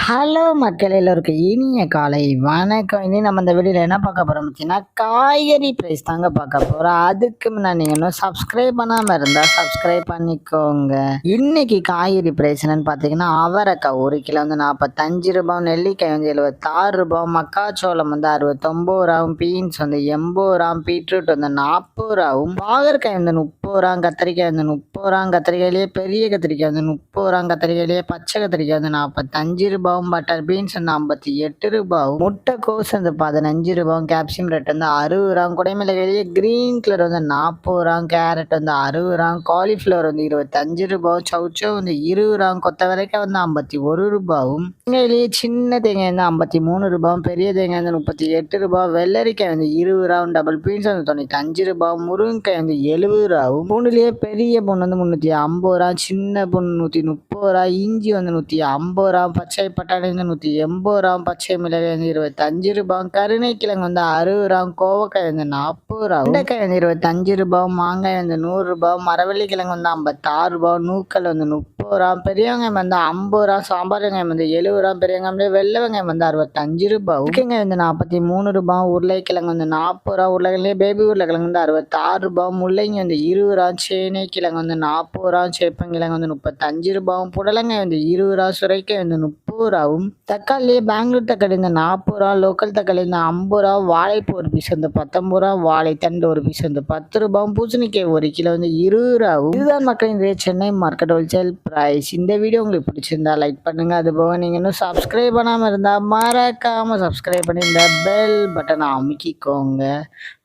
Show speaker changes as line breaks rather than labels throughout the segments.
Hello மக்கள் எல்லோருக்கும் இனிய காலை வணக்கம். இனி நம்ம இந்த வீடியோவில் என்ன பார்க்க போகிறோம் அப்படின்னா, காய்கறி ப்ரைஸ் தாங்க பார்க்க போகிறோம். அதுக்கு முன்னாடி நீங்கள் இன்னும் சப்ஸ்கிரைப் பண்ணாமல் இருந்தால் சப்ஸ்கிரைப் பண்ணிக்கோங்க. இன்னைக்கு காய்கறி ப்ரைஸ் என்னன்னு பார்த்தீங்கன்னா, அவரைக்காய் 1 கிலோ வந்து 45 ரூபாய், நெல்லிக்காய் வந்து 76 ரூபாய், மக்காச்சோளம் வந்து 69 ரூபாயும், பீன்ஸ் வந்து 80 ரூபாய், பீட்ரூட் வந்து 40 ரூபாயும், பாகற்காய் வந்து 30 ரூபாய், கத்திரிக்காய் வந்து 30 ரூபாய், கத்திரிக்காயிலேயே பெரிய கத்திரிக்காய் வந்து 30 ரூபாய், கத்திரிக்காயிலேயே பச்சை கத்திரிக்காய் வந்து 45 ரூபாய், பட்டர் பீன்ஸ் வந்து 58 ரூபாய், முட்டைக்கோஸ் வந்து 15 ரூபாய், கேப்சியம் ரேட் வந்து 60 ரூபாய், குடைமிளகாயிலேயே கிரீன் கலர் வந்து 40 ரூபாய், கேரட் வந்து 60 ரூபாய், காலிஃப்ளவர் வந்து 25 ரூபாய், சௌச்சோ வந்து 20 ரூபாய், கொத்தவரைக்காய் வந்து 51 ரூபாயும், தேங்காயிலேயே சின்ன தேங்காய் வந்து 53 ரூபாய், பெரிய தேங்காய் வந்து 38 ரூபாய், வெள்ளரிக்காய் வந்து 20 ரூபாய், டபுள் பீன்ஸ் வந்து 95 ரூபாய், முருங்கைக்காய் வந்து 70 ரூபாயும், பூண்டுலேயே பெரிய பூண்டு வந்து 350 ரூபாய், சின்ன பூண்டு 130 ரூபாய், இஞ்சி வந்து 150 ரூபாய், பச்சை பட்டாணி வந்து 180 ரூபாய், பச்சை மிளகாய் வந்து 25 ரூபாய், கருணைக்கிழங்கு வந்து 60 ரூபாய், கோவக்காய் வந்து 40 ரூபாய், வெண்டைக்காய் வந்து 25 ரூபாய், மாங்காய் வந்து 100 ரூபாய், மரவள்ளி கிழங்கு வந்து 56 ரூபாய், நூக்கல் வந்து 30 ரூபாய், பெரிய வெங்காயம் வந்து 50 ரூபாய், சாம்பார் வெங்காயம் வந்து 70 ரூபாய், பெரிய வெங்காயம் வெள்ளை வெங்காயம் வந்து 65 ரூபாய், உருளைக்கிழங்கு வந்து 43 ரூபாய், உருளைக்கிழங்கு வந்து 40 ரூபாய், உருளைக்கிழங்கு பேபி உருளைக்கிழங்கு வந்து 66 ரூபாய், முள்ளங்கி வந்து 20 ரூபாய், சேனை கிழங்கு வந்து 40 ரூபாய், சேப்பங்கிழங்கு வந்து 35 ரூபாய், புடலங்காய் வந்து 20 ரூபாய், சுரைக்காய் வந்து 30 ரூபாயும், தக்காளி பெங்களூர் தக்காளி வந்து 40 ரூபாய், லோக்கல் தக்காளி வந்து 50 ரூபாய், வாழைப்பூ ஒரு பீஸ் வந்து 19 ரூபாய், வாழைத்தண்டு ஒரு பீஸ் வந்து 10 ரூபாய், பூசணிக்காய் 1 கிலோ வந்து 20 ரூபாயும். இதுதான் மக்களின் சென்னை மார்க்கெட் ஹோல்சேல் பிரைஸ். இந்த வீடியோ உங்களுக்கு பிடிச்சிருந்தா லைக் பண்ணுங்க. அதுபோக நீங்க இன்னும் சப்ஸ்கிரைப் பண்ணாமல் இருந்தால் மறக்காம சப்ஸ்கிரைப் பண்ணி இந்த பெல் பட்டனை அமுக்கிக்கோங்க.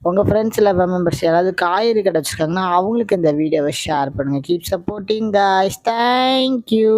உங்கள் ஃப்ரெண்ட்ஸ் இல்லை மெம்பர்ஸ் யாராவது காய்கறி கடை வச்சுருக்காங்கன்னா அவங்களுக்கு இந்த வீடியோவை ஷேர் பண்ணுங்கள். Keep supporting guys. தேங்க்யூ.